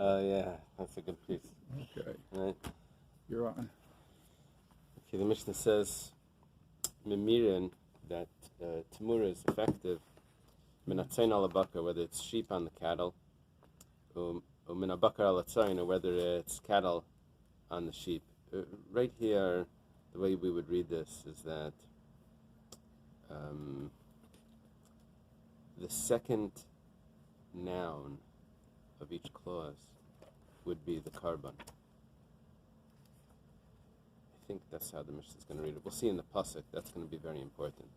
Yeah, that's a good piece. Okay. Right. You're on. Okay, the Mishnah says, Memirin, that Temurah is effective, Menachem al bakar, whether it's sheep on the cattle, or Menabakar al atzayin, or whether it's cattle on the sheep. Right here, the way we would read this is that the second noun of each clause would be the carbon. I think that's how the Mishnah is going to read it. We'll see in the pasuk. That's going to be very important.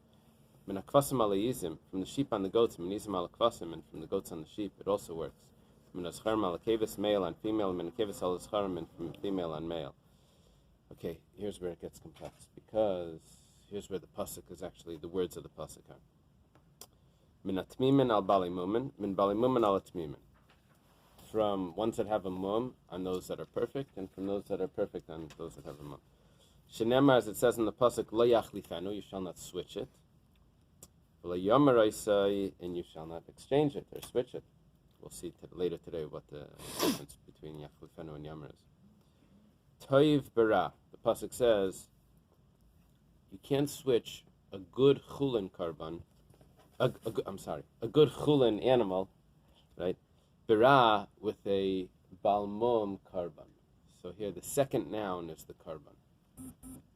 Min hakvasim ala yizim, from the sheep on the goats, min yizim ala kvasim, and from the goats on the sheep, it also works. Min ascharim ala kevis, male on female, min kevis ala ascharim, and from female on male. Okay, here's where it gets complex, because here's where the pasuk is actually, the words of the pasuk are. Min atmimin al bali mumin, min bali mumin al atmimin. From ones that have a mum on those that are perfect, and from those that are perfect on those that have a mum. Shenemar, as it says in the pasuk, lo yachlifenu, you shall not switch it. Lo yamaraisai, and you shall not exchange it or switch it. We'll see later today what the difference between yachlifenu and yamar is. Toiv bara, the pasuk says, you can't switch a good chulin carbon, a good chulin animal, right? Bara with a balmum carbon. So here the second noun is the carbon.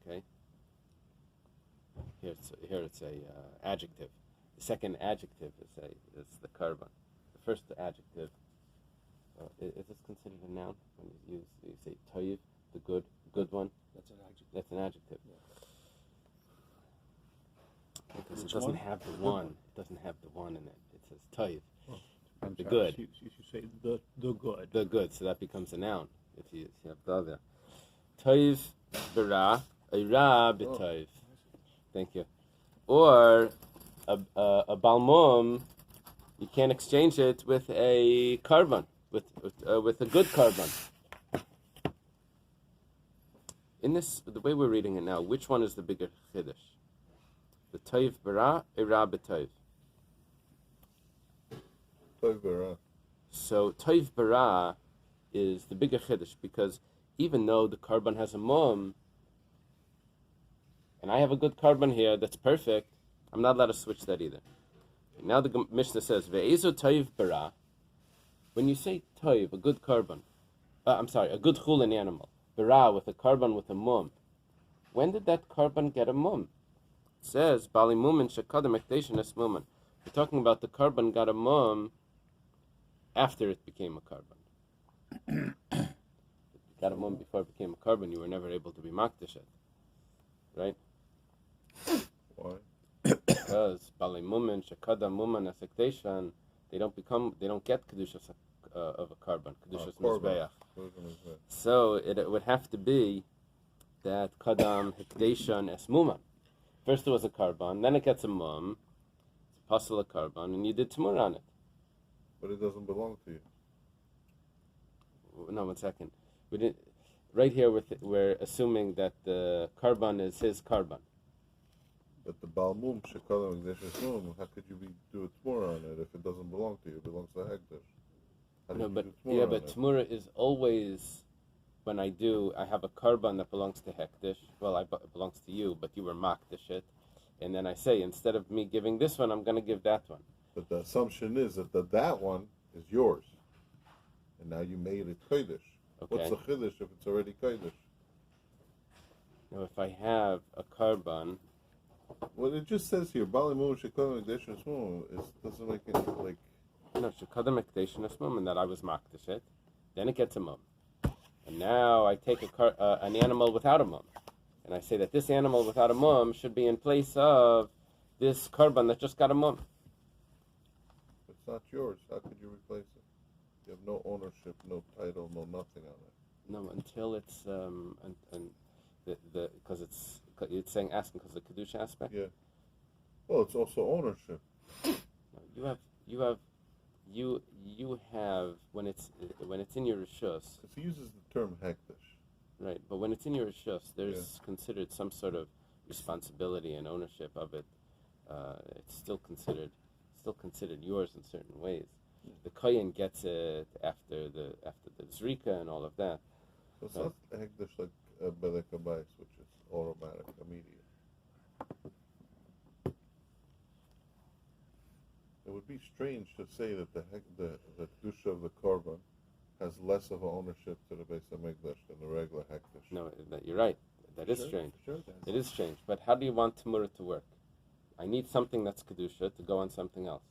Okay. Here it's a adjective. The second adjective is the carbon. The first adjective. Is this considered a noun when you say toiv, the good one? That's an adjective. That's an adjective. Yeah. Because it doesn't have the one. It doesn't have the one in it. It says toiv. I'm The sorry, good. You should say the good. The good, so that becomes a noun if you have the other. Toiv bara, a ra b'toiv. Thank you. Or a balmum, you can't exchange it with a carbon, with a good carbon. In this, the way we're reading it now, which one is the bigger chiddush? The toiv bara, a ra b'toiv. So toiv bara is the bigger chiddush, because even though the carbon has a mum, and I have a good carbon here that's perfect, I'm not allowed to switch that either. Okay, now the Mishnah says, Ve'ezo toiv bara, when you say toiv, a good carbon, a good chulin animal, bara with a carbon with a mum, when did that carbon get a mum? It says, Bali mumin shekadam ekdeshin es mumin. We're talking about the carbon got a mum after it became a carbon. It got a mum before it became a carbon, you were never able to be makdish it. Right? Why? Because Bali mumin shekada muman asekdeshan, they don't get kedushas of a carbon, kedushas mizbeach. So it would have to be that kadam hekdeshan es muman. First it was a carbon, then it gets a mum, it's a puzzle of carbon, and you did temurah on it. But it doesn't belong to you. No, 1 second. We didn't. Right here, we're assuming that the carbon is his carbon. But the balmum shekalam ekdeshes mum, how could you do a temurah on it if it doesn't belong to you? It belongs to hekdesh. No, but temurah is always when I have a carbon that belongs to hekdesh. Well, it belongs to you, but you were makdish it, and then I say instead of me giving this one, I'm going to give that one. But the assumption is that that one is yours, and now you made it kodesh. Okay. What's the chiddush if it's already kodesh? Now, if I have a carbon, What it just says here, Bali Mum Shekadam Ekdeshin Esmum, it doesn't make any, like... no, shekadam ekdeshin es mum, and that I was makdish it, then it gets a mum. And now I take an animal without a mum, and I say that this animal without a mum should be in place of this carbon that just got a mum. It's not yours. How could you replace it? You have no ownership, no title, no nothing on it. No, until it's because it's saying asking because of the kedusha aspect. Yeah. Well, it's also ownership. No, you have when it's in your rishus. Because he uses the term hekdesh. Right, but when it's in your rishus, there's considered some sort of responsibility and ownership of it. It's still considered yours in certain ways. The kohen gets it after the zrika and all of that. So it's not hekdesh like a Bais, which is automatic, immediate. It would be strange to say that the kedusha of the korban has less of an ownership to the Beis Hamikdash than the regular hekdesh. No, you're right. That is strange. Sure, It is strange. But how do you want Temurah to work? I need something that's kedusha to go on something else.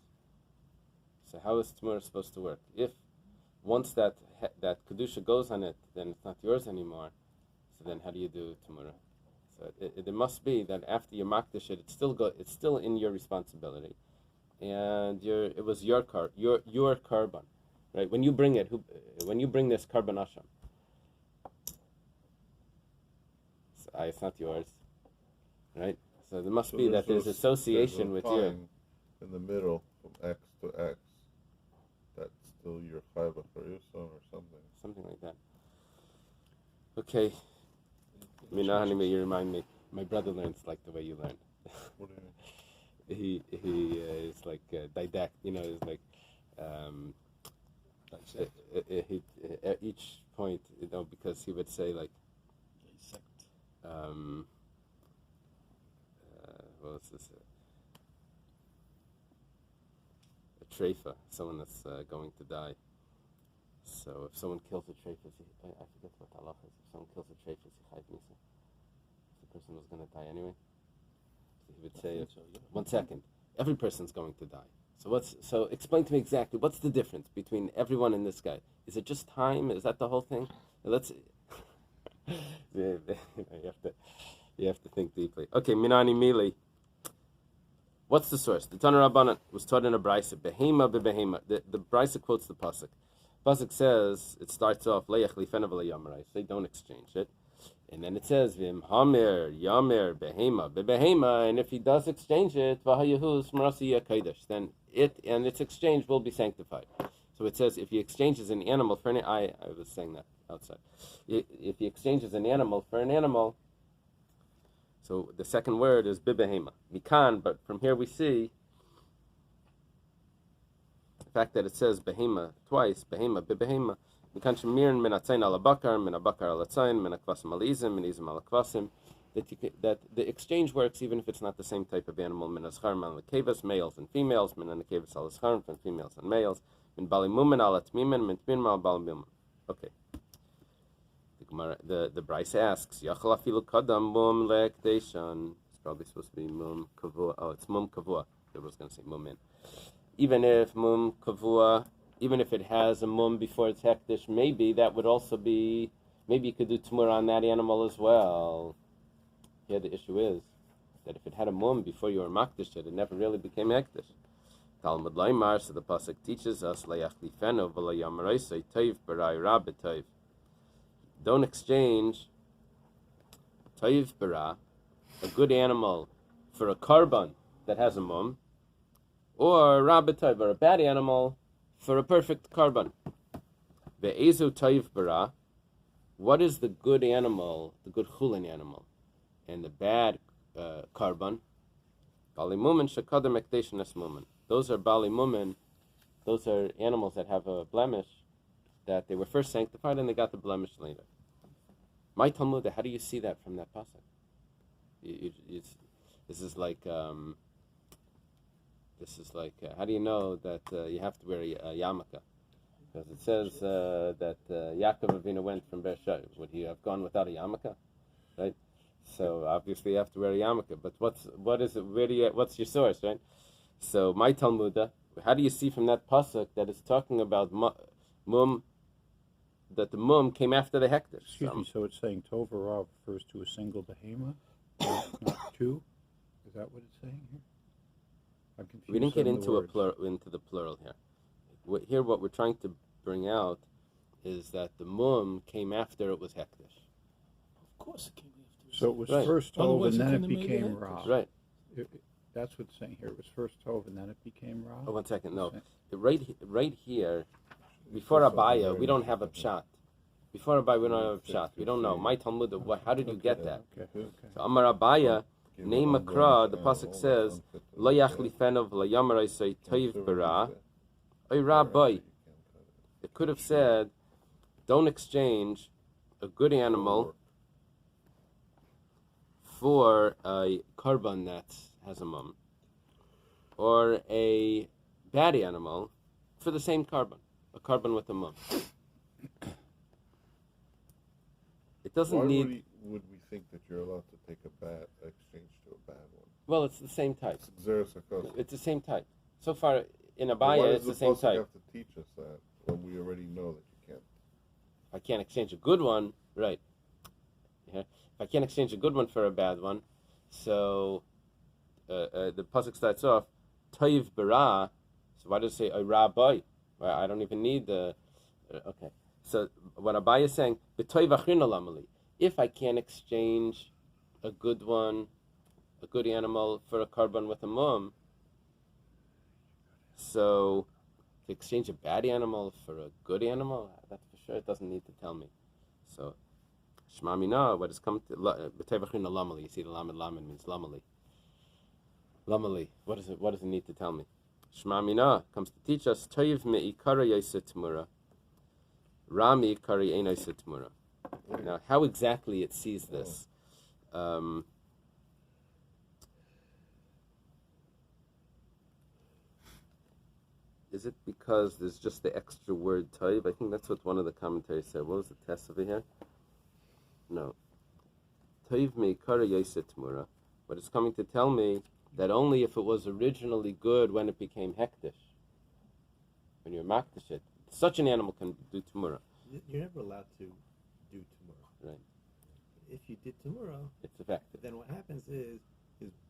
So how is Temurah supposed to work? If once that kedusha goes on it, then it's not yours anymore. So then how do you do Temurah? So it must be that after you makdish it, it's still in your responsibility, and it was your korban, right? When you bring it, when you bring this korban asham, it's not yours, right? So there must be that there's association with you. In the middle, from X to X, that's still your chayva for Yusuf or something. Something like that. Okay. Menachem, you remind me. My brother learns like the way you learn. What do you mean? He is like didact. Is like at each point, because he would say like. What was this? A treifa, someone that's going to die. So if someone kills a treifa, I forget what halach is. If someone kills a treifa, is he chayv misa? If the person was going to die anyway. So he would say, 1 second, every person's going to die. So explain to me exactly, what's the difference between everyone and this guy? Is it just time? Is that the whole thing? Let's... you have to think deeply. Okay, Minani Mili. What's the source? The Tanur Rabbanan was taught in a Bais, Behema bebehema. The Bais quotes the pasuk. Pasuk says, it starts off, Le'ech lifenav le'yamarai. They don't exchange it. And then it says, Vim hamer, yamer, behema, bebehema. And if he does exchange it, V'hayahuz marasi yakodesh, then it and its exchange will be sanctified. So it says, if he exchanges an animal for an... I was saying that outside. If he exchanges an animal for an animal, so the second word is bibehema. Mikan, but from here we see the fact that it says behema twice, behema, bibehema. Mikan shemirin min atzayin ala bakar, min abakar ala atzayin, min akvasim ala izim, min izim ala kvasim. That the exchange works even if it's not the same type of animal. Min aschar min lekevas, males and females, min anekevas ala aschar, from females and males, min balimumin ala tmimin, min tmimin ala balimumin. Okay. The Bais asks, Yachal afilu kadam mum le'ekdeshan. It's probably supposed to be mum kavua. Oh, it's mum kavua. I was going to say mum in. Even if mum kavua, even if it has a mum before it's hekdesh, maybe that would also be, maybe you could do Temurah on that animal as well. Here the issue is that if it had a mum before you were makdish it never really became hekdesh. Talmud Laimar, so the pasuk teaches us, Le'ach lifenu v'lo yamareisei toiv barai rabbe toiv. Don't exchange toiv bara, a good animal, for a korban that has a mum, or rabbe toiv, or a bad animal, for a perfect korban. Ve'ezu toiv bara, what is the good animal, the good chulin animal, and the bad korban? Bali mumen shekadem ekdeshin es mumen. Those are bali mumen, those are animals that have a blemish, that they were first sanctified and they got the blemish later. My Talmud, how do you see that from that pasuk? This is like, how do you know that you have to wear a yarmulke? Because it says that Yaakov Avinu went from Beersheba. Would he have gone without a yarmulke? Right? So obviously you have to wear a yarmulke. But what is it? What's your source, right? So my Talmud, how do you see from that pasuk that it's talking about mum? That the mum came after the hekdesh. Excuse me, so it's saying Tovara refers to a single behema, not two? Is that what it's saying here? I'm confused. We didn't get on into the plural here. Here what we're trying to bring out is that the mum came after it was hekdesh. Of course it came after. So it was Right. first Tov Otherwise and it then it couldn't have made became it Ra. Right. That's what's saying here. It was first Tov and then it became Ra. Oh, 1 second. No. Right here, before Abaya, we don't have a pshat. Before Abaya, we don't have a pshat. We don't know. My Talmud, how did you get that? Okay. So Amar Abaya, name Makra, the pasuk says, Lo yachlifenov lo yamarai say toiv bara, Oy Rabbi. You can't cut it. It could have said, don't exchange a good animal for a korban that has a mum, or a bad animal for the same korban, a korban with a mum. It doesn't Why need. would we think that you're allowed to take a bad exchange to a bad one? Well, it's the same type. It's Xeris Hakos. It's the same type. So far in Why Abaya, does it's the same pasuk type. have to teach us that when we already know that you can't? If I can't exchange a good one, right? Yeah. If I can't exchange a good one for a bad one, so the pasuk starts off Toiv Bara. So why does it say a Rabbi? Well, I don't even need the. Okay. So what Abai is saying, B'toiv achrin alamali. If I can't exchange a good one, a good animal for a korban with a mum, so to exchange a bad animal for a good animal, that's for sure. It doesn't need to tell me. So Shema Mina, what has come to B'toiv achrin alamali? You see, the lamed means lamali. Lamali. What does it need to tell me? Shema Mina comes to teach us Toiv me'ikara yoseh Temurah. Rami Kari Einai Temurah. Now, how exactly it sees this? Is it because there's just the extra word Toiv? I think that's what one of the commentaries said. What was the test over here? No. Toiv me Kari Yoseh Temurah. But it's coming to tell me that only if it was originally good when it became hektish. When you're makdish it. Such an animal can do Temurah. You're never allowed to do Temurah. Right. If you did Temurah, It's effective. then what happens is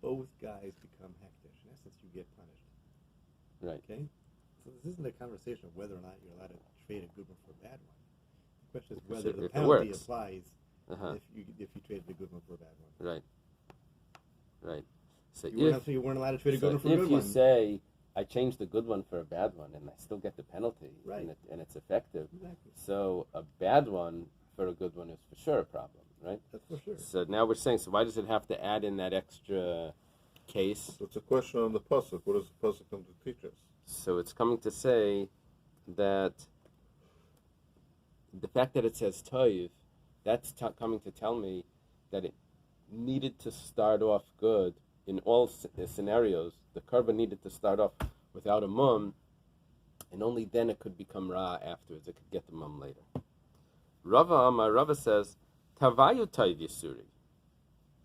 both guys become hektish. In essence, you get punished. Right. Okay? So this isn't a conversation of whether or not you're allowed to trade a good one for a bad one. The question is whether the If it penalty works. applies Uh-huh. if you traded a good one for a bad one. Right. Right. So You weren't allowed to trade a good one for a if good you one. say I changed the good one for a bad one and I still get the penalty, Right. and it's effective, Exactly. so a bad one for a good one is for sure a problem, right? That's for sure. So now we're saying, so why does it have to add in that extra case? So it's a question on the pasuk. What does the pasuk come to teach us? So it's coming to say that the fact that it says toiv, that's coming to tell me that it needed to start off good in all scenarios. The korban needed to start off without a mum, and only then it could become ra afterwards. It could get the mum later. Rava says, Tavayu toiv yisuri.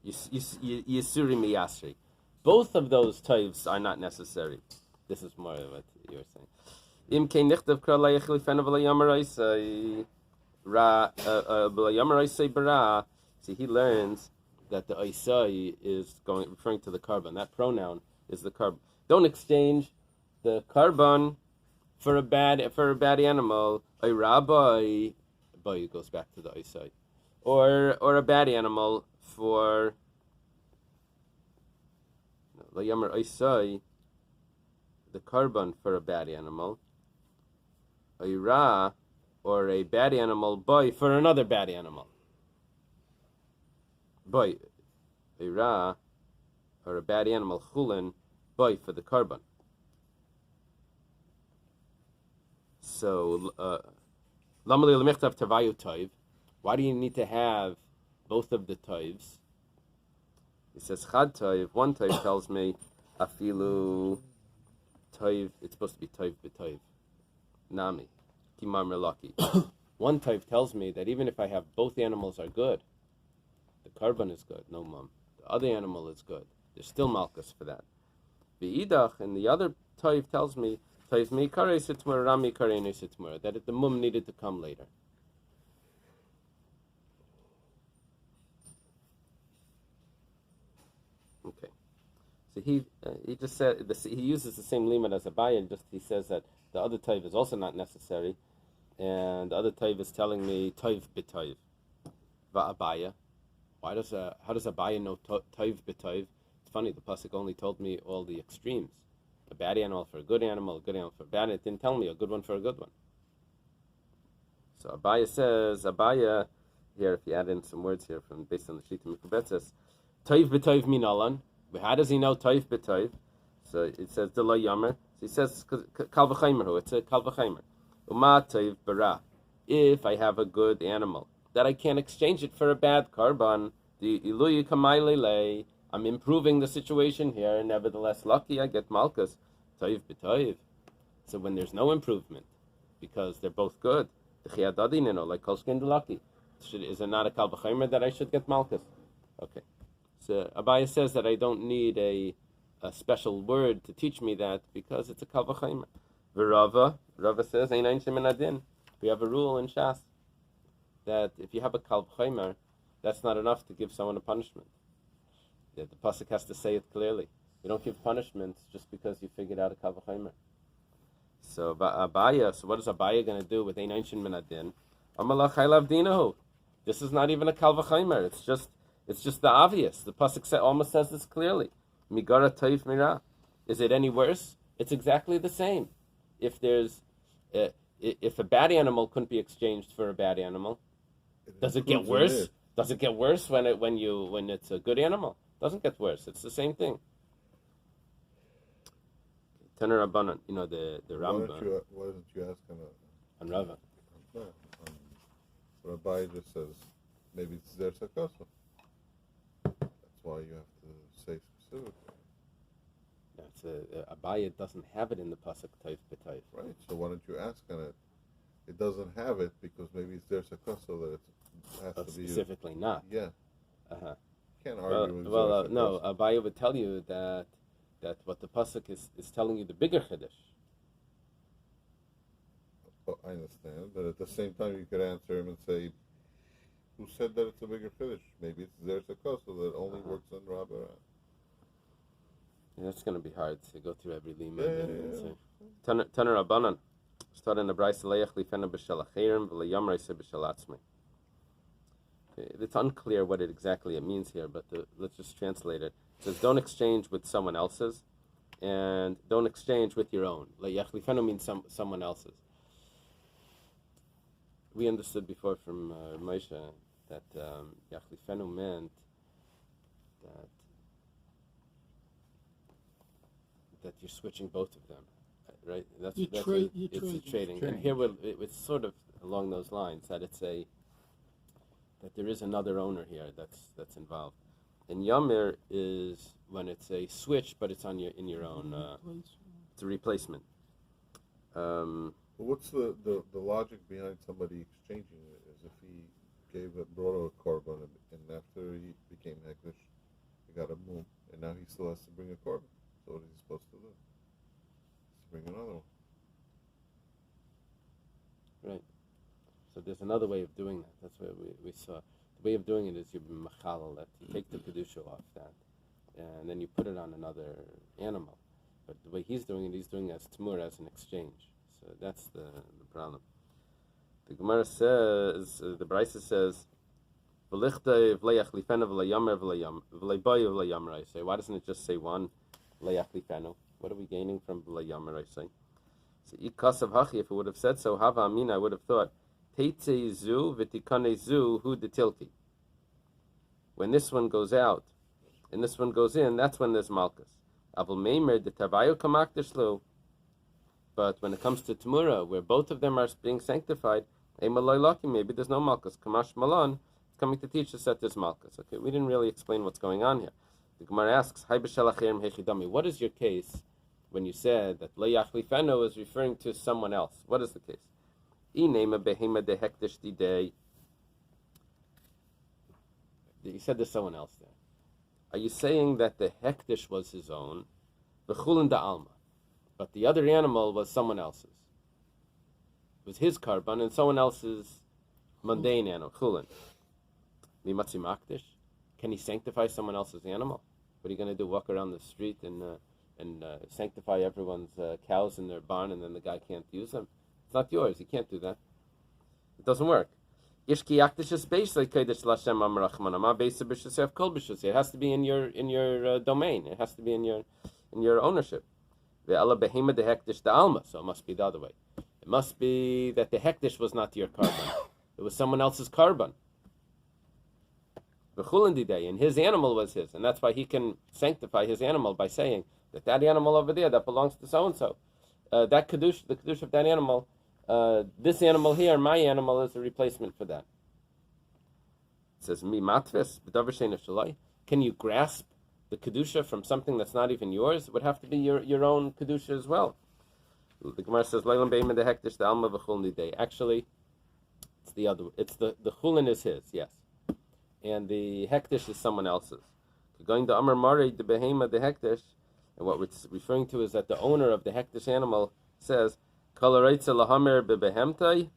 Yisuri miyasri. Both of those toivs are not necessary. This is more of what you were saying. Im kein nichtav kra la yechli fena v'la yamaraisai ra v'la yamaraisai bara. See, he learns that the Isai is referring to the korban. That pronoun is the korban. Don't exchange the korban for a bad animal. A rabbi, boy, goes back to the Isai, or a bad animal for la yamar Isai, the korban for a bad animal. A ra, or a bad animal boy for another bad animal. Boy, a ra, or a bad animal, chulin, boy, for the korban. So, lamali l'michtav tavayu toiv. Why do you need to have both of the toivs? It says chad toiv. One toiv tells me afilu toiv. It's supposed to be toiv b'toiv. Nami, timar merlaki. One toiv tells me that even if I have both animals are good, the korban is good, no mum. The other animal is good. There's still malchus for that. The idach and the other toiv tells me toiv mi karei sitmur rami karei ne sitmur, that the mum needed to come later. Okay, so he just said he uses the same limit as Abaya, and he says that the other toiv is also not necessary, and the other toiv is telling me toiv b'toiv va'abaya. How does Abaya know toiv b'toiv? It's funny, the pasuk only told me all the extremes. A bad animal for a good animal for a bad. It didn't tell me a good one for a good one. So Abaya says, here, if you add in some words here based on the Shita Mikubet, says, toiv b'toiv minalan. How does he know toiv b'toiv? So it says, Dela Yamer, he says kal v'chaymer. It's a kal v'chaymer. Uma toiv bara. If I have a good animal that I can't exchange it for a bad karban, the iluyi kamaylele. I'm improving the situation here. Nevertheless, lucky I get malchus. Toiv b'toiv. So when there's no improvement, because they're both good, like kolskin lucky, is it not a kal v'chaymer that I should get malchus? Okay. So Abaye says that I don't need a special word to teach me that because it's a kal v'chaymer. Rava says, we have a rule in Shas that if you have a kal v'chaymer, that's not enough to give someone a punishment. The pasuk has to say it clearly. You don't give punishments just because you figured out a kal v'chaymer. So Abaye, so what is Abaye going to do with Einanshin Menadin? Amalach Haylav Dinahu. This is not even a kal v'chaymer. It's just the obvious. The pasuk almost says this clearly. Migara Taif Mira. Is it any worse? It's exactly the same. If there's if a bad animal couldn't be exchanged for a bad animal, does it get worse? Does it get worse when it's a good animal? It doesn't get worse. It's the same thing. Temurah Daf, the Rambam. Why didn't you ask on Rava? No, Rabbi just says maybe it's their sakasa. That's why you have to say specifically. Abaye doesn't have it in the pasuk taif b'taif. Right. So why don't you ask on it? It doesn't have it because maybe it's their sakasa that it has to be specifically not. Yeah. Uh-huh. Can't argue with no. Abaye would tell you that what the pasuk is telling you the bigger chiddush. Oh, I understand, but at the same time you could answer him and say, who said that it's a bigger finish? Maybe it's their sakasa that only works on Rabbi. Yeah, it's going to be hard to go through every lima. Temurah Daf, start in the Bais leich lifena b'shel achirim v'leyam reise b'shel atzmei. It's unclear what exactly it means here, but let's just translate it. It says, don't exchange with someone else's, and don't exchange with your own. Leich lifena means someone else's. We understood before from Moshe that Yachlifenu meant that you're switching both of them, right? It's trading. And here it's sort of along those lines that that there is another owner here that's involved. And Yomir is when it's a switch, but it's in your own. It's a replacement. What's the logic behind somebody exchanging it? Is if he brought a korban and after he became hekdesh, he got a mum, and now he still has to bring a korban. So what is he supposed to do? He's bring another one. Right. So there's another way of doing that. That's what we saw. The way of doing it is you machal that you take the kedusha off that, and then you put it on another animal. But the way he's doing it as temurah, as an exchange. So that's the problem. The Gemara says, the Bais says, why doesn't it just say one? What are we gaining from v'layamar? So ikasav hachi, if it would have said so, hava amina, I would have thought, teitze zu v'tikane zu hu detilki. When this one goes out and this one goes in, that's when there's malchus. Avol meimer de tavayu kamakdishlu. But when it comes to Temurah, where both of them are being sanctified, maybe there's no malchus. Kamash Malon is coming to teach us that there's malchus. Okay, we didn't really explain what's going on here. The Gemara asks, what is your case when you said that Le'yach Lifeno is referring to someone else? What is the case? You said there's someone else there. Are you saying that the hekdesh was his own, v'chulin da alma, but the other animal was someone else's? It was his karban and someone else's mundane animal, chulin. Mimatzi makdish? Can he sanctify someone else's animal? What are you going to do? Walk around the street and sanctify everyone's cows in their barn, and then the guy can't use them? It's not yours. You can't do that. It doesn't work. It has to be in your domain. It has to be in your ownership. So it must be the other way. It must be that the hekdesh was not your karban. It was someone else's karban. And his animal was his, and that's why he can sanctify his animal by saying that animal over there that belongs to so and so. that kedusha, the kedusha of that animal, this animal here, my animal, is a replacement for that. It says, Mi matris, b'davar she'eino shalai. Can you grasp the kedusha from something that's not even yours? It would have to be your own kedusha as well. The Gemara says, Leilam be'ima de hektish the alma v'chul nidei. Actually, it's the other. It's the chulin is his, yes, and the hektish is someone else's. Going to Amar Mari the behema the hektish, and what we're referring to is that the owner of the hektish animal says, Kolareitza lahamer bebehemtai,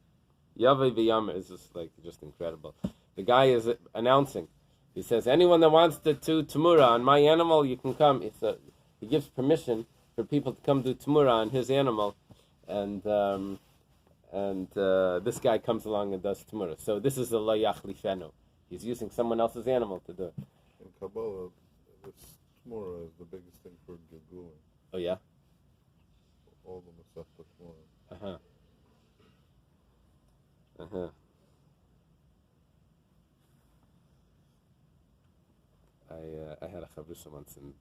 yave v'yamer. This is just incredible. The guy is announcing. He says, anyone that wants to do Temurah on my animal, you can come. He gives permission for people to come do Temurah on his animal, and this guy comes along and does Temurah. So this is the lo yachlifenu. He's using someone else's animal to do it. In Kabbalah, this Temurah is the biggest thing for Gilgulim. Oh yeah? All the Masechta Temurah. Uh-huh. Uh-huh. I had a chavrusa once in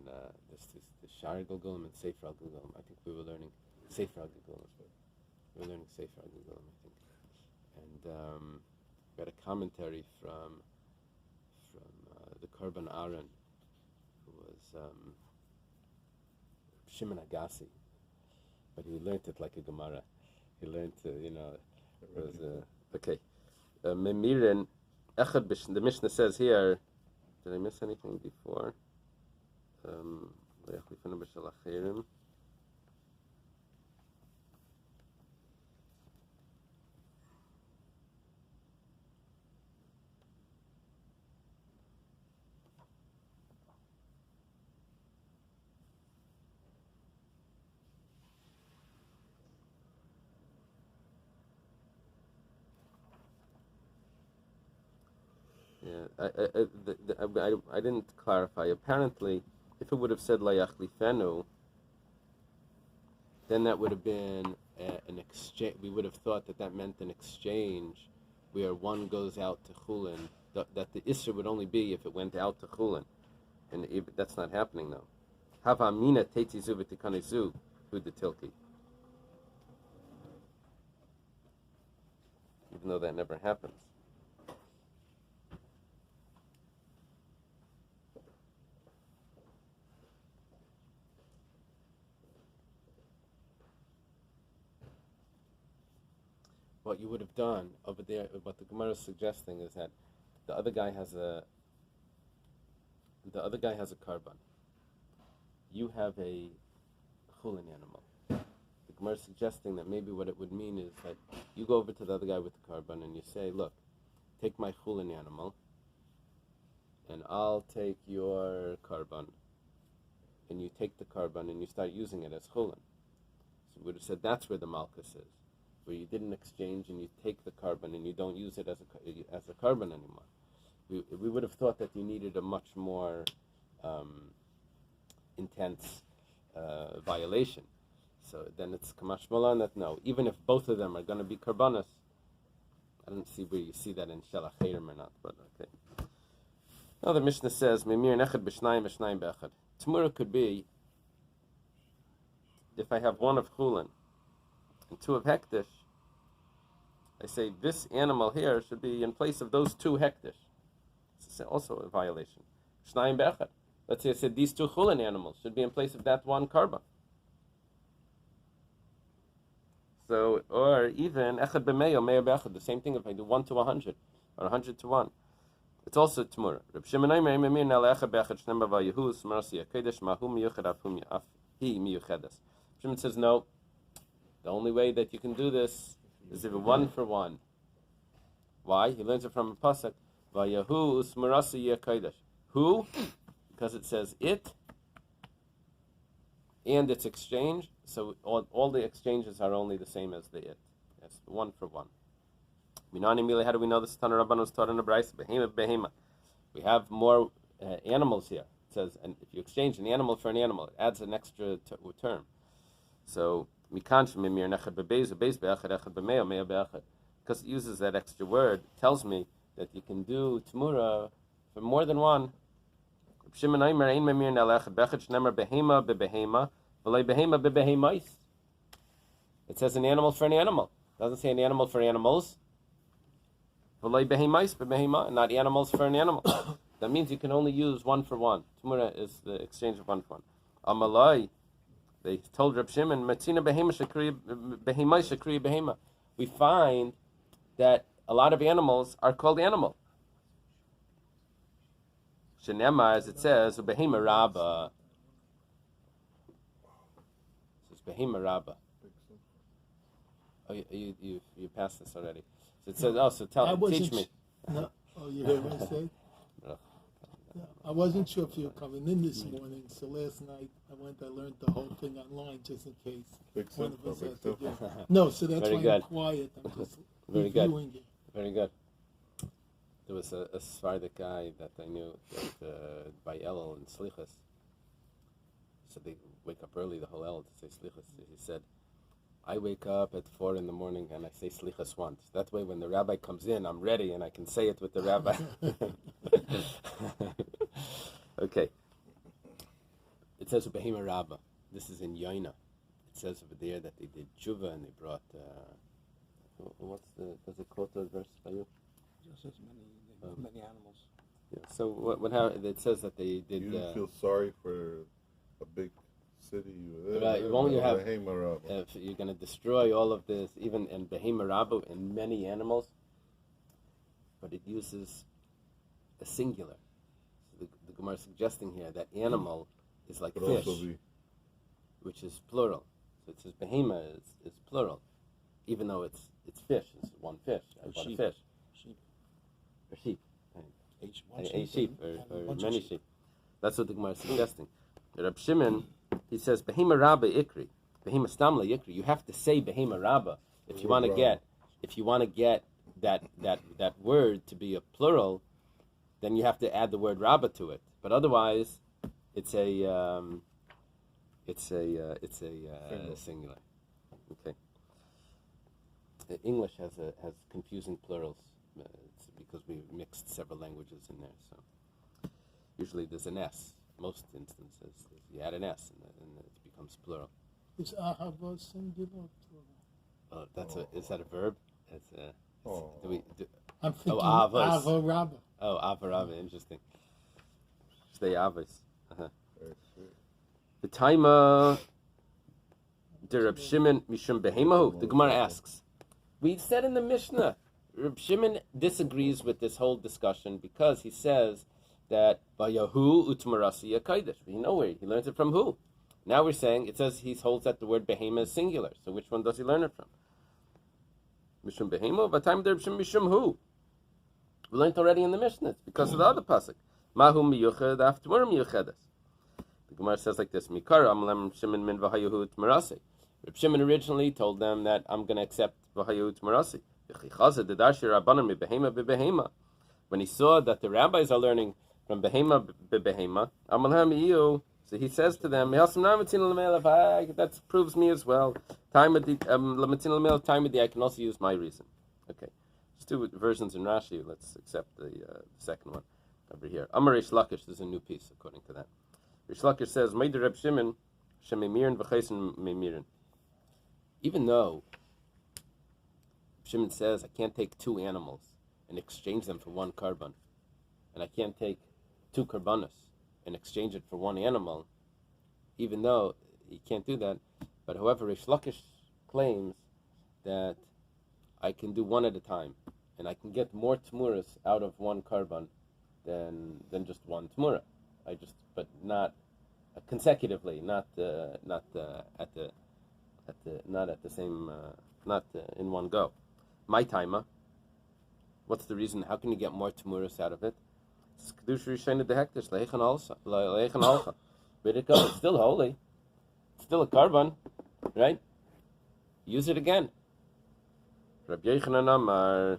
the Shari Gilgulim and Sefer Gilgulim. I think we were learning Sefer Gilgulim. We were learning Sefer Gilgulim, I think. And we had a commentary from the Korban Aaron, who was Shimon Agassi, but he learned it like a Gemara. He learned it was okay. Memirin Echad. The Mishnah says here. Did I miss anything before? I didn't clarify. Apparently, if it would have said layachlifenu, then that would have been an exchange. We would have thought that meant an exchange where one goes out to chulin. That the isser would only be if it went out to chulin, and that's not happening though. Hava amina teitzizu v'tikanizu hu the tilki. Even though that never happens. What you would have done over there, what the Gemara is suggesting is that the other guy has a carbon. You have a chulin animal. The Gemara is suggesting that maybe what it would mean is that you go over to the other guy with the carbon and you say, look, take my chulin animal and I'll take your carbon. And you take the carbon and you start using it as chulin. So we would have said that's where the malchus is, where you didn't exchange and you take the carbon and you don't use it as a carbon anymore. We would have thought that you needed a much more intense violation. So then it's kamash malan that no, even if both of them are going to be karbanas, I don't see where you see that in shalach chayrim or not, but okay. Now the Mishnah says, Mimir nechad b'shnayim v'shnayim b'echad. Temurah could be, if I have one of chulin and two of hektish, I say this animal here should be in place of those two hektish. It's also a violation. Shnayim be'echad. Let's say I said these two chulin animals should be in place of that one carbon. So, or even echad b'meyo, meyo be'echad. The same thing if I do 1 to 100 or 100 to 1. It's also Temurah. Rabbi Shimon Aimer Memir Nel Echad Be'echad Shnem Bava Yehus Marasi Akedesh Mahu Miyuchad Afum Af Hi Miyuchedes. Shimon says no. The only way that you can do this is if 1 for 1. Why? He learns it from a pasuk. Vayahu Usmarasi Akedesh. Who? Because it says it and its exchange. So all the exchanges are only the same as the it. That's 1 for 1. How do we know this? We have more animals here. It says, and if you exchange an animal for an animal, it adds an extra term. So, because it uses that extra word, it tells me that you can do Temurah for more than one. It says an animal for an animal. It doesn't say an animal for animals. Not animals for an animal. That means you can only use one for one. Temurah is the exchange of one for one. Amalai, they told Reb Shimon, Matzina behema shakriya behema. We find that a lot of animals are called animal. Shenema, as it says, behema rabba. It says behema rabba. Oh, you passed this already. So it says, teach me. No. Oh, you heard what I said? No, I wasn't sure if you were coming in this morning, so last night I learned the whole thing online just in case one of us has to do it. No, so that's Very why good. I'm quiet. I'm just Very good. reviewing it. Very good. There was a Sephardic guy that I knew by Eily and Slichas. So they wake up early, the whole Eily, to say Slichas. He said, I wake up at 4 in the morning and I say Slichas once. That way when the rabbi comes in, I'm ready and I can say it with the rabbi. Okay. It says Behema Rabbah. This is in Yoina. It says over there that they did tshuva and they brought, does it quote the verse by you? Just as many animals. Yeah. So what happened? It says that they did. You didn't feel sorry for a big city. Right, won't you have? Behema Rabbah. If you're going to destroy all of this, even in Behema Rabbah, in many animals, but it uses a singular. So the Gemara is suggesting here that animal is like Could fish, also be which is plural. So it says Behema is plural, even though it's fish. It's one fish. I bought a fish. Sheep. Or sheep. A sheep or many sheep. That's what the Gemara is suggesting. Reb Shimon, he says Behema Rabbah Ikri, Behema Stamla Ikri. You have to say Behema Rabbah if you want to get that word to be a plural. Then you have to add the word Rabbah to it. But otherwise, it's a singular. Okay. English has confusing plurals. It's because we mixed several languages in there. So usually there's an S. Most instances you add an S and it becomes plural. Is ahava singular or plural? Is that a verb? I'm thinking avos. ava rabba. Oh, ava rabba, interesting. Stay avos. The taima the Reb Shimon mishum behemahu. The Gemara asks. We said in the Mishnah, Reb Shimon disagrees with this whole discussion because he says that Vayahu utmarasi yakaidish. We know where he learns it from who. Now we're saying it says he holds that the word behema is singular. So which one does he learn it from? Mishum behema, v'tayim der Reb mishum hu. We learned already in the Mishnah. It's because of the other pasuk. Mahu miyuched after miyuchedes. The Gemara says like this: Mikara amalem Shimon min v'hayahu utmarasi. Reb Shimon originally told them that I'm going to accept v'hayahu utmarasi. When he saw that the rabbis are learning from behema bebehema, so he says to them, that proves me as well. I can also use my reason. Okay, there's two versions in Rashi. Let's accept the second one over here. Amar Rish Lakish, there's a new piece according to that. Rish Lakish says, Reb Shimon shememirin v'chaysin memirin. Even though Shimon says, I can't take two animals and exchange them for one carbon, and I can't take two carbonas and exchange it for one animal, even though he can't do that. But however, Rish Lakish claims that I can do one at a time, and I can get more temurahs out of one carbon than just one temurah. But not consecutively, not in one go. My timer. What's the reason? How can you get more temurahs out of it? It's kedusha rishayna dehektish leichan alcha. Where'd it go? It's still holy. It's still a carbon, right? Use it again. Rabbi Yochanan Amar.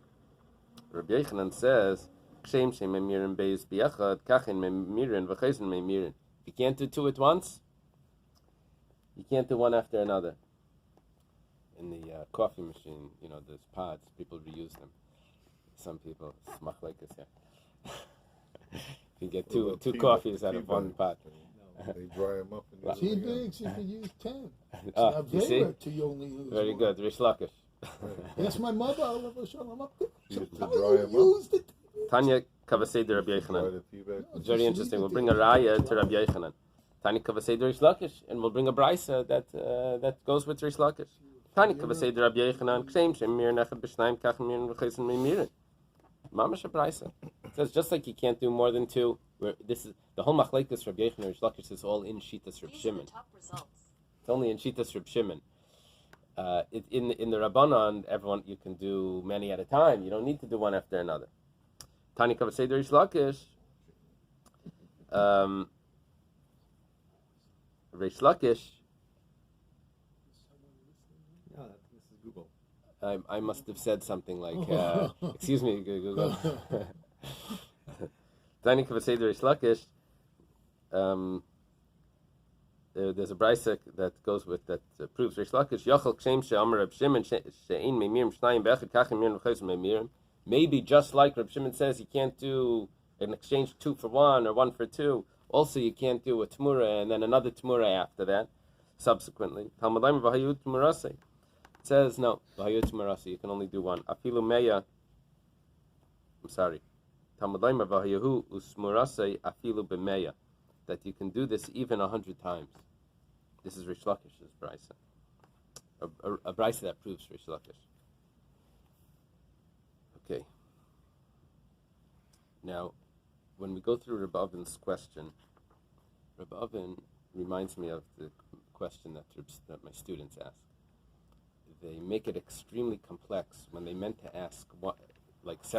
Rabbi Yochanan says, "Kshem shem memirin beis biachad kachin memirin v'chayzin memirin." You can't do two at once. You can't do one after another. In the coffee machine, there's pods. People reuse them. Some people smach like this here. You get two coffees out of one pot. They dry them up. And Tea bags, you could use 10. You see? To Yomi use Very one. good. Rish Lakish. That's my mother. I love her. I'm up there. You She'll used to tell dry you him used it. Tanya Kavaseder Rabbi Dry Yochanan. the tea bag. It's very interesting. We'll bring a raya to Rabbi Yochanan. Tanya Kavaseder Rish Lakish, and we'll bring a brisa that goes with Rish Lakish. Tanya Kavaseder Rabbi Yochanan. Kshem Shem Mir Nechad B'Shnayim Kach Mir V'Chesin Meimirin. Mamash a brisa. It says just like you can't do more than two. This is the whole machlekes Rabbi Yochanan and Rish Lakish is all in Shitas Reb Shimon. It's only in Shitas Reb Shimon. In the Rabbanon, everyone you can do many at a time. You don't need to do one after another. Tani Kavaseder Rish Lakish. Rish Lakish. No, this is Google. I must have said something like, excuse me, Google. Tani Kavaseder Rish Lakish. There's a brisa that goes with that proves Rish Lakish. Yochel Kshem She'amar Reb Shimon She'ein Meimirim Shnayim Be'echad Kachim Mir V'Chesim Meimirim. Maybe just like Reb Shimon says, you can't do an exchange 2 for 1 or 1 for 2. Also, you can't do a Temurah and then another Temurah after that, subsequently. Talmud Laimer V'Hayu Temurasei. It says, no, V'Hayu Temurasei, you can only do one. Afilu Meya, I'm sorry. Talmud Laimer V'Hayu Usmurasei Afilu B'Meya. That you can do this even 100 times. This is Rish Lakish's brisa. A brisa that proves Rish Lakish. Okay. Now, when we go through Rabbi Oven's question, Rabbi Oven reminds me of the question that my students ask. They make it extremely complex when they meant to ask what, like